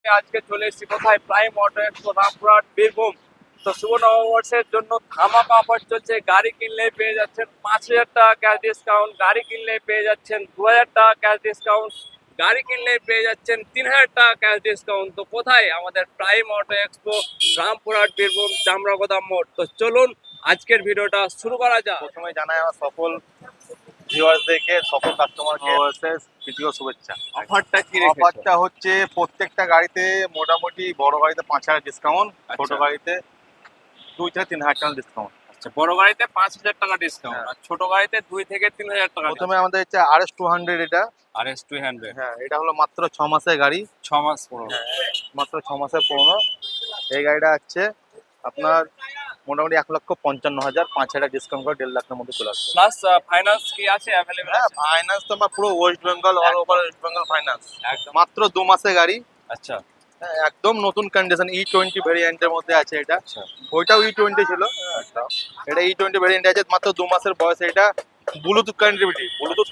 আজকে চলে এসেছি কোথায়? Prime auto expo Rampurhat Birbhum. তো শুভ নববর্ষের জন্য ধামাকা অফার চলছে। গাড়ি কিনলে পেয়ে যাচ্ছেন 5,000 টাকা ক্যাশ ডিসকাউন্ট, গাড়ি কিনলে পেয়ে যাচ্ছেন 2,000 টাকা ক্যাশ ডিসকাউন্ট, গাড়ি কিনলে পেয়ে যাচ্ছেন 3,000 টাকা ক্যাশ ডিসকাউন্ট। তো কোথায়? আমাদের prime auto expo Rampurhat Birbhum Chamragodam মোড়। তো চলুন আজকের ভিডিওটা শুরু করা যাক। প্রথমে জানাই আমার সকল ভিউয়ার্সদেরকে, সকল কাস্টমারকে তৃতীয় শুভেচ্ছা। অফারটা কি রেখেছো? অফারটা হচ্ছে প্রত্যেকটা গাড়িতে মোটামুটি বড় গাড়িতে 5,000 ডিসকাউন্ট, ছোট আচ্ছা। গাড়িতে 2 থেকে 3,000 টাকা ডিসকাউন্ট। আচ্ছা, বড় গাড়িতে 5,000 টাকা ডিসকাউন্ট হ্যাঁ। আর ছোট গাড়িতে 2 থেকে 3,000 টাকা। প্রথমে আমাদের হচ্ছে RS 200, এটা RS 200 হ্যাঁ এটা হলো মাত্র 6 মাসের গাড়ি, 6 মাস পুরো। মাত্র 6 মাসের পুরনো। এই গাড়িটা হচ্ছে আপনার মোটামুটি 1,55,000, 5,000 ডিসকাউন্ট করে 1.5 লাখের মধ্যে চলে আসবে। প্লাস ফাইনান্স কি আছে অ্যাভেলেবল? হ্যাঁ, ফাইন্যান্স তো আমার পুরো West Bengal, all over West Bengal finance. একদম। মাত্র 2 মাসের গাড়ি, আচ্ছা হ্যাঁ, একদম নতুন কন্ডিশন। E20 ভেরিয়েন্টের মধ্যে আছে এটা। আচ্ছা ওইটাও E20 ছিল, এটা E20 ভেরিয়েন্ট আছে, মাত্র 2 মাসের বয়স। এটা ব্লুটুথ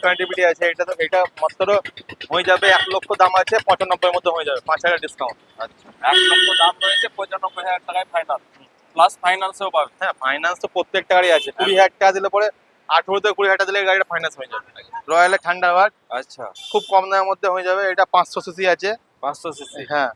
কানেক্টিভিটি আছে এটা। তো এটা মাত্র হয়ে যাবে 1 লক্ষ, দাম আছে 95 মধ্যে হয়ে যাবে, 5,000 ডিসকাউন্ট। আচ্ছা, 1 লক্ষ দাম রয়েছে, 95,000 টাকায় ফাইনাল। প্লাস ফাইনান্সও পাবে। হ্যাঁ, ফাইন্যান্স তো প্রত্যেকটা গাড়ি আছে। 20,000 টাকা দিলে পরে 18 থেকে 20,000 টাকা দিলে গাড়িটা ফাইন্যান্স হয়ে যাবে। রয়্যালের থান্ডারবার্ড আচ্ছা, খুব কম দামের মধ্যে হয়ে যাবে। এটা 500 সিসি আছে। 500 সিসি। হ্যাঁ,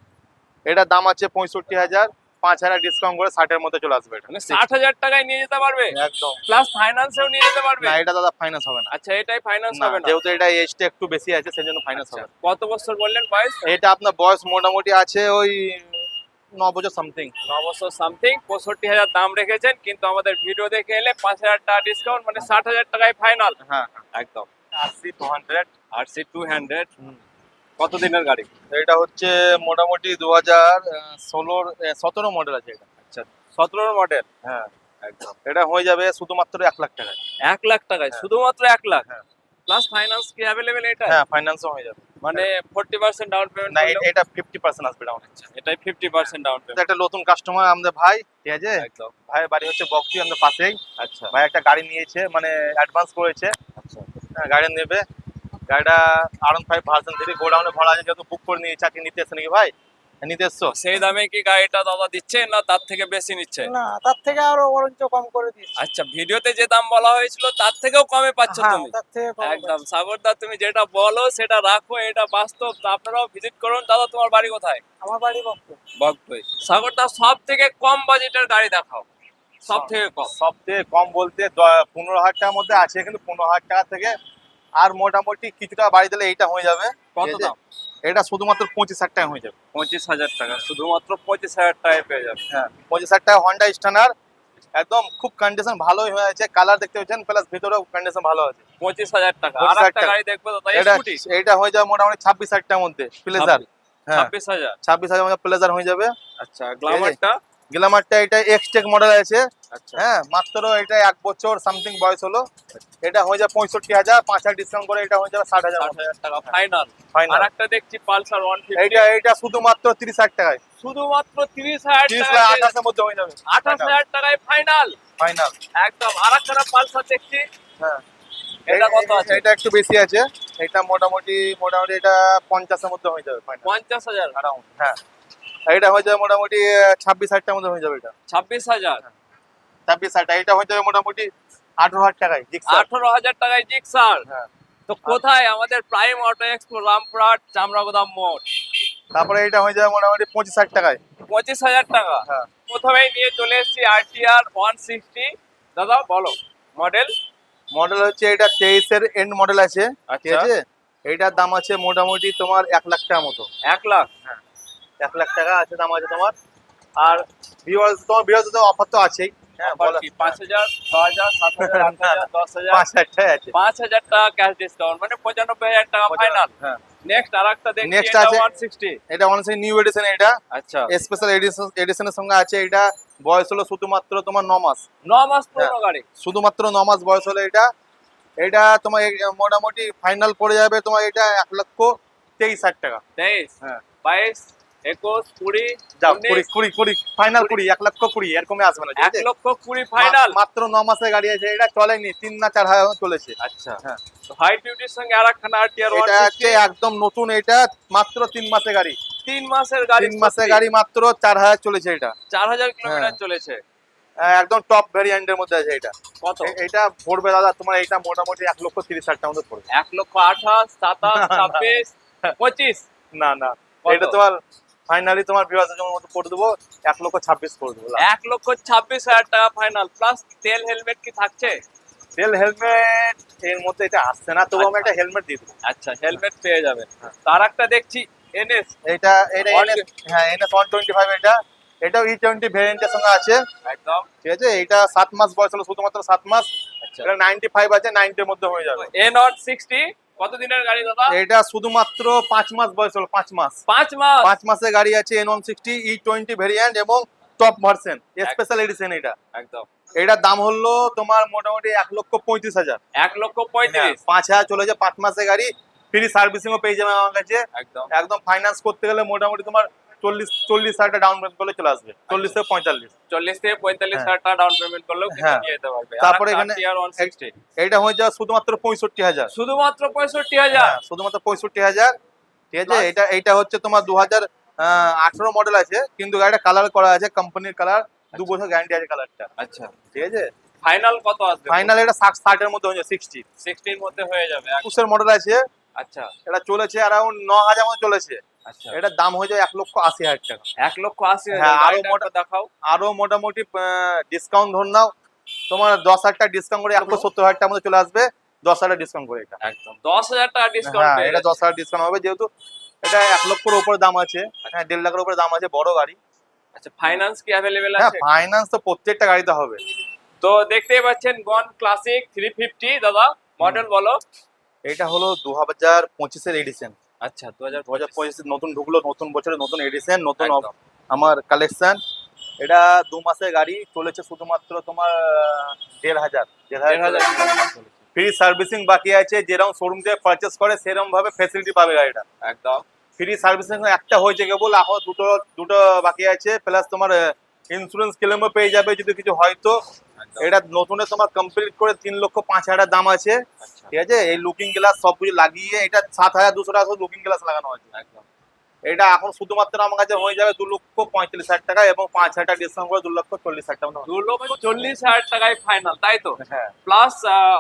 এটার দাম আছে 65,000, 5,000 ডিসকাউন্ট করে 60 এর মধ্যে চলে আসবে এটা। মানে 60,000 টাকায় নিয়ে যেতে পারবে, একদম। প্লাস ফাইনান্সেও নিয়ে যেতে পারবে। না, এটা দাদা ফাইন্যান্স হবে না। আচ্ছা, এটাই ফাইনান্স না, হবে না? যেহেতু এটা এজটা একটু বেশি আছে সেজন্য ফাইন্যান্স আচ্ছা, হবে না। কত বছর বললেন বয়স? এটা আপনার বয়স মোটামুটি আছে ওই 9 বছর সামথিং। 9 বছর সামথিং। 65,000 দাম রেখেছেন, কিন্তু আমাদের ভিডিও দেখে এলে 5,000 টাকা ডিসকাউন্ট, মানে 60,000 টাকায় ফাইনাল। হ্যাঁ, একদম। RC 200। RC 200 কত দিনের গাড়ি? এটা হচ্ছে মোটামুটি 2016 17 মডেল আছে এটা। আচ্ছা, 17 মডেল। হ্যাঁ, একদম। এটা হয়ে যাবে শুধুমাত্র 1 লাখ টাকায়। 1 লাখ টাকায়, হ্যাঁ। শুধুমাত্র 1 লাখ। হ্যাঁ। প্লাস ফাইনান্স কি অ্যাভেলেবেল এটা? হ্যাঁ, ফাইন্যান্সও হয়ে যাবে। মানে 40% ডাউন পেমেন্ট না, করলেও? এটা 50% আসবে ডাউন। এটাই 50% ডাউন এটা পেমেন্ট। একটা নতুন কাস্টমার আমাদের ভাই, ঠিক আছে? একদম। ভাইয়ের বাড়ি হচ্ছে বকচি, আমাদের পাশেই। আচ্ছা ভাই একটা গাড়ি নিয়েছে, মানে অ্যাডভান্স করেছে। আচ্ছা। হ্যাঁ, গাড়ি নেবে। গাড়িটা R15 ভার্সন 3 গোডাউনে ভরা আছে, যেহেতু বুক করে নিয়েছে। আজকে নিতে এসছে নাকি ভাই? নিতে এসছো? সেই দামে কি গাড়িটা দাদা দিচ্ছে, না তার থেকে বেশি নিচ্ছে? না, তার থেকে আরো বরঞ্চ কম করে দিচ্ছি। আচ্ছা, ভিডিওতে যে দাম বলা হয়েছিল তার থেকেও কমে পাচ্ছ হ্যাঁ, তুমি? তার থেকে কম একদম। পাচ্ছি। সাগরদা, তুমি যেটা বলো সেটা রাখো, এটা বাস্তব। তো আপনারাও ভিজিট করুন। দাদা, তোমার বাড়ি কোথায়? আমার বাড়ি বকপুর। বগটুই। সাগরদা, সব থেকে কম বাজেটের গাড়ি দেখাও, সব থেকে কম। সব থেকে কম বলতে 15,000 টাকার মধ্যে আছে, কিন্তু 15,000 টাকা থেকে আর মোটামুটি কিছুটা বাড়ি দিলে এইটা হয়ে যাবে। কত ঠিক আছে? দাম? এটা শুধুমাত্র 25,000 টাকা হয়ে যাবে। 25,000 টাকা, শুধুমাত্র 25,000 টাকায় পেয়ে যাবে। হ্যাঁ, 25,000 টাকা হন্ডা স্টানার, একদম খুব কন্ডিশন ভালোই হয়ে আছে। কালার দেখতে পাচ্ছেন, প্লাস ভিতরেও কন্ডিশন ভালো আছে। 25,000 টাকা। আর 25,000 একটা টাকা। গাড়ি দেখবো দাদা, এটা স্কুটি। এটা হয়ে যাবে মোটামুটি 26,000 টাকার মধ্যে প্লেজার। হ্যাঁ, 26,000। 26,000 মধ্যে প্লেজার হয়ে যাবে। আচ্ছা, গ্ল্যামারটা? গ্ল্যামারটা এটা এক্সটেক মডেল আছে। আচ্ছা হ্যাঁ, মাত্র এটা 1 বছর সামথিং বয়স হলো। এটা হয়ে যাবে 65,000, 5,000 ডিসকাউন্ট করে এটা হয়ে যাবে 60,000 60,000 টাকা ফাইনাল। ফাইনাল। আর একটা দেখছি পালসার 150। এটা শুধুমাত্র 30,000 টাকায়, শুধুমাত্র 30,000 30 টাকা। 28 এর মধ্যে হয়ে যাবে। 28,000 টাকায় ফাইনাল। ফাইনাল। একদম। আর একটা পালসার দেখছি, হ্যাঁ, এটা কত আছে? এটা একটু বেশি আছে। এটা মোটামুটি এটা 50 এর মধ্যে হয়ে যাবে ফাইনাল 50,000। অ্যারাউন্ড। হ্যাঁ, এটা হয়ে যাবে মোটামুটি 26,000 টাকার মধ্যে হয়ে যাবে। এটা 26,000। 26,000 টাকা। এটা হয়ে যাবে মোটামুটি 18,000 টাকায় জিক্সার। 18,000 টাকায় জিক্সার। হ্যাঁ, তো কোথায়? আমাদের প্রাইম অটো এক্সপো রামপুরহাট চামড়াগোদাম মোড়। তারপরে এটা হয়ে যাবে মোটামুটি 25,000 টাকায়। 25,000 টাকা। হ্যাঁ, প্রথমেই নিয়ে চলে এসেছি RTR 160। দাদা বলো মডেল। মডেল হচ্ছে এটা 23 এর এন্ড মডেল আছে, ঠিক আচ্ছা। আছে? এইটার দাম আছে মোটামুটি তোমার 1 লাখ টাকা মতো। 1 লাখ। 1 লাখ টাকা আছে দাম আছে তোমার। আর ভিউয়ার্স তো অফার তো আছেই। হ্যাঁ, অফার কি? 5,000, 6,000, 7,000, 8,000, 10,000? 5,000 টাকা আছে। 5,000 টাকা ক্যাশ ডিসকাউন্ট, মানে 95,000 টাকা ফাইনাল। হ্যাঁ, নেক্সট আরেকটা দেখছি, Next এটা আছে। 160। এটা অনেক নিউ এডিশন। এটা আচ্ছা, স্পেশাল এডিশনের সঙ্গে আছে। এটা বয়স হলো শুধুমাত্র তোমার 9 মাস। 9 মাস পুরনো গাড়ি। শুধুমাত্র 9 মাস বয়স হলো এটা। এটা তোমার মোটামুটি ফাইনাল পড়ে যাবে তোমার এটা 1,23,000 টাকা। 23, হ্যাঁ, 22, 21, 20, যাও 19, 20 ফাইনাল 20, 1,20,000 এরকমই আসবে না, ঠিক আছে? 1,20,000 ফাইনাল। মাত্র 9 মাসের গাড়ি আছে। এটা চলেনি 3 না 4 হাজার চলেছে। আচ্ছা, হ্যাঁ, তো হাই ডিউটির সঙ্গে আরেকটা RTR এটা হচ্ছে 160। একদম নতুন। এটা মাত্র 3 মাসের গাড়ি। মাসের গাড়ি, 3 মাসের গাড়ি মাত্র 4000 চলেছে এটা। 4000 কিলোমিটার হ্যাঁ। চলেছে। একদম টপ ভ্যারিয়েন্টের মধ্যে আছে এটা। কত? এটা পড়বে দাদা তোমার, এটা মোটামুটি 1,30,000 টাকার মধ্যে পড়বে। 1,28,000, 27, না, না। 26, 25? না না, কত? এটা তোমার ফাইনালি তোমার ভিউয়ার্সের জন্য মতো করে দেবো 1,26,000 করে দেবো। 1,26,000 টাকা ফাইনাল, প্লাস তেল হেলমেট কি থাকছে? তেল হেলমেট এর মধ্যে এটা আসছে না, তবু আমি আচ্ছা। একটা হেলমেট দিয়ে দেবো। আচ্ছা, হেলমেট পেয়ে যাবেন। তার একটা দেখছি এনএস। এটা এটা NS, হ্যাঁ NS 125 এটা। এটাও E20 ভ্যারিয়েন্টের সঙ্গে আছে, একদম। ঠিক আছে। এটা 7 মাস বয়স হলো, শুধুমাত্র 7 মাস। আচ্ছা, এটা 95 আছে, 90 এর মধ্যে হয়ে যাবে। A0 60 কত দিনের গাড়ি দাদা? এটা শুধুমাত্র 5 মাস বয়স হলো, 5 মাস। 5 মাস। 5 মাসের গাড়ি আছে, N160 E20 ভ্যারিয়েন্ট এবং টপ ভার্সন স্পেশাল এডিশন এটা। একদম। এটার দাম হলো তোমার মোটামুটি 1,35,000। 1,35,000। 5,000 চলে যায়, 5 মাসের গাড়ি। ফ্রি সার্ভিসিংও পেয়ে যাবে আমার কাছে। একদম। একদম ফাইন্যান্স করতে গেলে মোটামুটি তোমার 40,000 টাকা ডাউন পেমেন্ট করলে চলে আসবে। 40 থেকে 45। 40 থেকে 45,000 টাকা ডাউন পেমেন্ট করলেও কিন্তু হ্যাঁ। নিয়ে যেতে পারবে। তারপরে আর এখানে TR 160 এটা হয়ে যাবে শুধুমাত্র 65,000। শুধুমাত্র 65,000। শুধুমাত্র 65,000, ঠিক আছে। Plus- এটা হচ্ছে তোমার 2018 মডেল আছে, কিন্তু গাড়িটা কালার করা আছে কোম্পানির কালার। 2 বছর গ্যারান্টি আছে কালারটা, আচ্ছা, ঠিক আছে। ফাইনাল কত আসবে? ফাইনাল এটা 60 এর মধ্যে হয়ে যাবে, 60। 60 এর মধ্যে হয়ে যাবে। 21 মডেল আছে, আচ্ছা, এটা চলেছে অ্যারাউন্ড 9,000 মতো চলেছে। আচ্ছা। এটার দাম হয়ে যায় 1,80,000 টাকা। 1,80,000। হ্যাঁ, আরো গাড়িটা একটু দেখাও। আরো মোটামুটি ডিসকাউন্ট ধর নাও, তোমার 10,000 টাকা ডিসকাউন্ট করে 1,70,000 টাকার মধ্যে চলে আসবে। 10,000 ডিসকাউন্ট করে এটা। একদম 10,000 টাকা ডিসকাউন্ট হ্যাঁ, পেয়ে এটা যাচ্ছে। 10,000 ডিসকাউন্ট হবে, যেহেতু এটা 1 লক্ষের উপরে দাম আছে। হ্যাঁ, 1.5 লাখের উপরে দাম আছে, বড় গাড়ি। আচ্ছা, ফাইনান্স কি अवेलेबल হ্যাঁ, আছে? ফাইন্যান্স তো প্রত্যেকটা গাড়িতে হবে। তো দেখতেই পাচ্ছেন গন ক্লাসিক 350 দাদা, মডেল বলো। এটা হলো 2025 এর এডিশন। আচ্ছা, 2025। 2025 নতুন ঢুকলো, নতুন বছরে নতুন এডিশন, নতুন একদম। আমার কালেকশন। এটা 2 মাসের গাড়ি চলেছে শুধুমাত্র তোমার 1,500 1,500 ফ্রি সার্ভিসিং বাকি আছে। যেরকম শোরুম থেকে পারচেস করে সেরকম ভাবে ফ্যাসিলিটি পাবে গাড়িটা। একদম। ফ্রি সার্ভিসিং একটা হয়েছে কেবল, এখন দুটো বাকি আছে। প্লাস তোমার ইন্স্যুরেন্স ক্লেমও পেয়ে যাবে যদি কিছু হয় তো। একদম। এটা নতুনে তোমার কমপ্লিট করে 3,05,000 দাম আছে, আচ্ছা, ঠিক আছে। এই লুকিং গ্লাস সবকিছু লাগিয়ে এটা 7,200 টাকা লুকিং গ্লাস লাগানো আছে। একদম। এটা এখন শুধুমাত্র আমার কাছে হয়ে যাবে 2,35,000 টাকা এবং 5,000 টাকা ডিসকাউন্ট করে 2,40,000 টাকা মতো। 2,40,000 টাকায় ফাইনাল, তাই তো? হ্যাঁ, প্লাস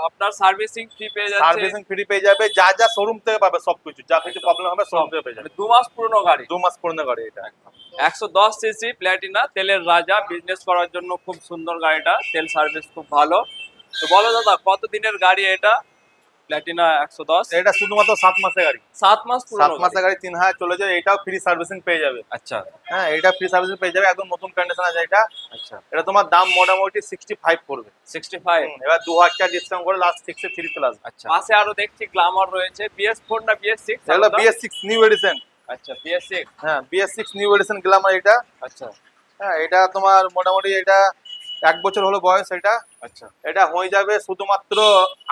আপনার সার্ভিসিং ফি পেয়ে যাচ্ছে। সার্ভিসিং ফ্রি পেয়ে যাবে, যা যা শোরুম থেকে পাবে সবকিছু, যা কিছু প্রবলেম হবে শোরুম থেকে পেয়ে যাবে। 2 মাস পুরনো গাড়ি। 2 মাস পুরনো গাড়ি এটা। 110 সিসি প্ল্যাটিনা, তেলের রাজা, বিজনেস করার জন্য খুব সুন্দর গাড়িটা, তেল সার্ভিস খুব ভালো। তো বলো দাদা, কত দিনের গাড়ি এটা? প্ল্যাটিনা 110। এটা শুধুমাত্র 7 মাসের গাড়ি। 7 মাস 7 পুরনো মাসের গাড়ি। গাড়ি 3,000 চলে যায়। এটাও ফ্রি সার্ভিসিং পেয়ে যাবে। আচ্ছা, হ্যাঁ, এটা ফ্রি সার্ভিসিং পেয়ে যাবে, একদম নতুন কন্ডিশন আছে এটা। আচ্ছা। এটা তোমার দাম মোটামুটি 65 পড়বে। 65। এবার 2,000 টাকা ডিসকাউন্ট করে লাস্ট 63 চলে আসবে। আচ্ছা, পাশে আরো দেখছি গ্ল্যামার রয়েছে। BS4 না BS6? এগুলো BS6 নিউ এডিশন। আচ্ছা, BS6। হ্যাঁ, BS6 নিউ এডিশন গ্ল্যামার এটা। আচ্ছা, হ্যাঁ, এটা তোমার মোটামুটি এটা 1 বছর হলো বয়স এটা। আচ্ছা। এটা হয়ে যাবে শুধুমাত্র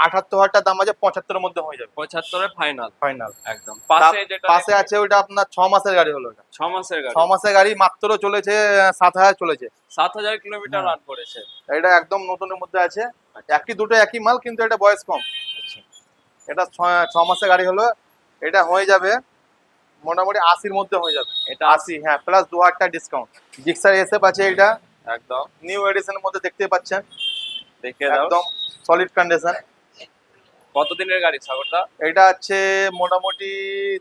78,000 টাকা দাম আছে, 75 এর মধ্যে হয়ে যাবে 75 এ ফাইনাল। ফাইনাল। একদম। পাশে যেটা পাশে আছে ওটা আপনার 6 মাসের গাড়ি হলো এটা। 6 মাসের গাড়ি। 6 মাসের গাড়ি মাত্র চলেছে 7,000 চলেছে। 7,000 কিলোমিটার হ্যাঁ। রান করেছে। এটা একদম নতুনের মধ্যে আছে। একই দুটো একই মাল, কিন্তু এটা বয়স কম। আচ্ছা, এটা 6 মাসের গাড়ি হলো। এটা হয়ে যাবে মোটামুটি 80-র মধ্যে হয়ে যাবে। এটা 80, হ্যাঁ, প্লাস 2,000 টাকা ডিসকাউন্ট। জিক্সার এসএফ আছে এটা, একদম। নিউ এডিশনের মধ্যে দেখতে পাচ্ছেন। দেখে দাও। একদম সলিড কন্ডিশন। কত দিনের গাড়ি সাগরদা? এটা আছে মোটামুটি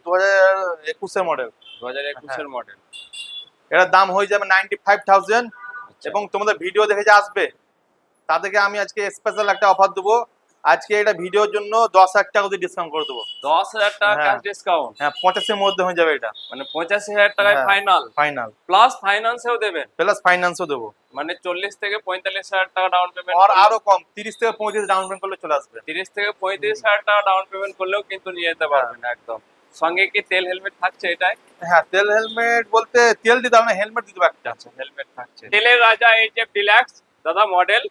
2021 এর মডেল। 2021 এর মডেল। এটার দাম হয়ে যাবে 95,000। এবং তোমাদের ভিডিও দেখে যে আসবে তাদেরকে আমি আজকে স্পেশাল একটা অফার দেবো। আজকে এটা ভিডিওর জন্য 10,000 টাকা দিয়ে ডিসকাউন্ট করে দেবো। 10,000 টাকা হ্যাঁ। Cash discount. হ্যাঁ, 85 এর মধ্যে হয়ে যাবে এটা মানে 85,000 টাকায় হ্যাঁ। ফাইনাল। ফাইনাল, প্লাস ফাইন্যান্সেও দেবেন। প্লাস ফাইন্যান্সও দেবো। মানে 40 থেকে 45,000 টাকা ডাউন পেমেন্ট। আর আরো কম, 30 থেকে 35 ডাউন পেমেন্ট করলে চলে আসবে। 30 থেকে 35,000 টাকা ডাউন পেমেন্ট করলেও কিন্তু নিয়ে যেতে পারবেন একদম। সঙ্গে কি তেল হেলমেট থাকছে এটাই? হ্যাঁ, তেল হেলমেট বলতে তেল দিতে হবে না, হেলমেট দিতে হবে একটা। আচ্ছা, হেলমেট থাকছে। তেলের রাজা এইচএফ ডিলাক্স দাদা মডেল।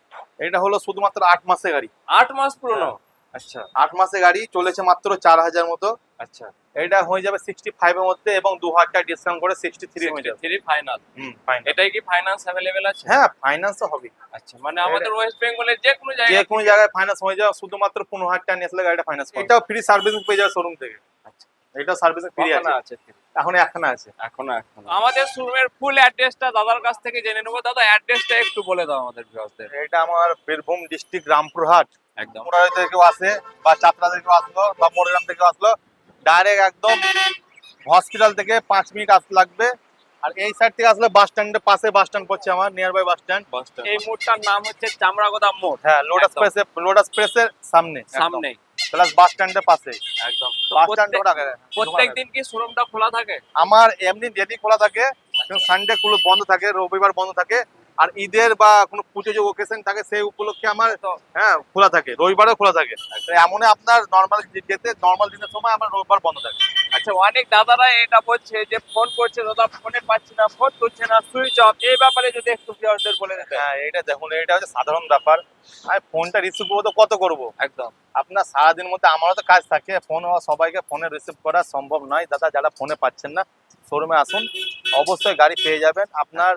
এটা হলো শুধুমাত্র 8 মাসের গাড়ি। 8 মাস পুরনো। আচ্ছা, 8 মাসের গাড়ি চলেছে মাত্র 4,000 মতো। আচ্ছা। এটা হয়ে যাবে 65 এর মধ্যে এবং 2,000 টাকা ডিসকাউন্ট করে 63 হয়ে যাবে। 63 ফাইনাল। ফাইন। এটাই কি ফাইন্যান্স अवेलेबल আছে? হ্যাঁ, ফাইন্যান্স তো হবে। আচ্ছা, মানে আমাদের ওয়েস্ট বেঙ্গলের যে কোনো যে জায়গায়। কোনো জায়গায় ফাইন্যান্স হয়ে যাবে, শুধুমাত্র 15,000 টাকা নিয়ে আসলে গাড়িটা ফাইন্যান্স করবে। এটাও ফ্রি সার্ভিসিং পেয়ে যাবে শোরুম থেকে। আচ্ছা, এটা সার্ভিসিং ফ্রি কখানা আছে, আছে? এখন একখানা আছে। এখনো আমাদের শোরুমের ফুল অ্যাড্রেসটা দাদার কাছ থেকে জেনে নেবো। দাদা অ্যাড্রেসটা একটু বলে দাও আমাদের ভিউয়ারদের। এটা আমার বীরভূম ডিস্ট্রিক্ট রামপুরহাট। একদম মুরারি থেকে কেউ আসে বা চাপড়া থেকে কেউ আসলো বা মোরেগ্রাম থেকে আসলো, ডাইরেক্ট একদম হসপিটাল থেকে 5 মিনিট আসতে লাগবে। আর এই সাইড থেকে আসলে বাস স্ট্যান্ডের পাশে, বাস স্ট্যান্ড পড়ছে আমার, নিয়ার বাই বাস স্ট্যান্ড। এই মোড়টার নাম হচ্ছে চামড়াগোদাম মোড়। হ্যাঁ, লোটাস একদম। প্রেসের সামনে, সামনেই প্লাস বাস স্ট্যান্ডের পাশে। একদম। তো বাস স্ট্যান্ড প্রত্যেকদিন কি শোরুমটা খোলা থাকে? আমার এমনি ডেলি খোলা থাকে, কিন্তু সানডে বন্ধ থাকে, রবিবার বন্ধ থাকে। আর ঈদের বা কোনো পুজো যে ওকেশন থাকে সেই উপলক্ষে আমার খোলা থাকে, রবিবারও খোলা থাকে। তো এমন আপনার নর্মাল দিনের সময় আমার রবিবার বন্ধ থাকে। আচ্ছা, অনেক দাদারা এটা বলছে যে ফোন করছে দাদা, ফোনে পাচ্ছি না, ফোন করছে না, সুইচ অফ। এই ব্যাপারে যদি একটু ভিউয়ারদের বলে দিতেন। হ্যাঁ, এটা দেখুন, এটা হচ্ছে সাধারণ ব্যাপার। আমি ফোনটা রিসিভ করবো তো কত করবো? একদম আপনার সারাদিন মধ্যে আমারও তো কাজ থাকে, সবাইকে ফোনে রিসিভ করা সম্ভব নয়। দাদা যারা ফোনে পাচ্ছেন না, শোরুমে আসুন, অবশ্যই গাড়ি পেয়ে যাবেন আপনার।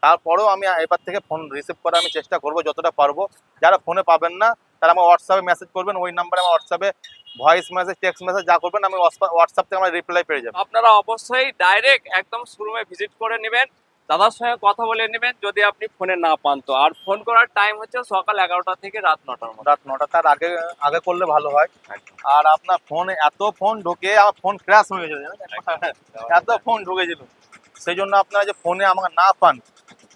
তারপরেও আমি এবার থেকে ফোন রিসিভ করার আমি চেষ্টা করবো যতটা পারবো। যারা ফোনে পাবেন না তারা আমার হোয়াটসঅ্যাপে মেসেজ করবেন, ওই নাম্বারে আমার হোয়াটসঅ্যাপে ভয়েস মেসেজ, টেক্সট মেসেজ যা করবেন আমি হোয়াটসঅ্যাপ থেকে আমার রিপ্লাই পেয়ে যাবেন। আপনারা অবশ্যই ডাইরেক্ট একদম শোরুমে ভিজিট করে নেবেন, দাদার সঙ্গে কথা বলে নেবেন যদি আপনি ফোনে না পান তো। আর ফোন করার টাইম হচ্ছে সকাল 11টা থেকে রাত 9টার মধ্যে। রাত 9টা, তার আগে আগে করলে ভালো হয়। আর আপনার ফোনে এত ফোন ঢোকে, আমার ফোন ক্র্যাশ হয়ে গেছিল, এত ফোন ঢুকেছিল। সেই জন্য আপনারা যে ফোনে আমাকে না পান,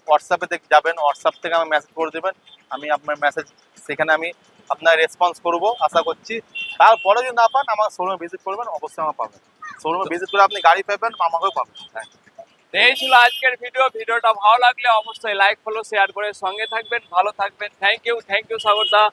হোয়াটসঅ্যাপে যাবেন, হোয়াটসঅ্যাপ থেকে আমাকে মেসেজ করে দেবেন। আমি আপনার মেসেজ সেখানে আমি আপনার রেসপন্স করব আশা করছি। তারপরে যদি না পান আমার শোরুমে ভিজিট করবেন, অবশ্যই আমার পাবেন। শোরুমে ভিজিট করে আপনি গাড়ি পাবেন, আমাকেও পাবেন। তো এই ছিল আজকের ভিডিওটা ভালো লাগলে অবশ্যই লাইক ফলো শেয়ার করে সঙ্গে থাকবেন, ভালো থাকবেন। Thank you সাগরদা।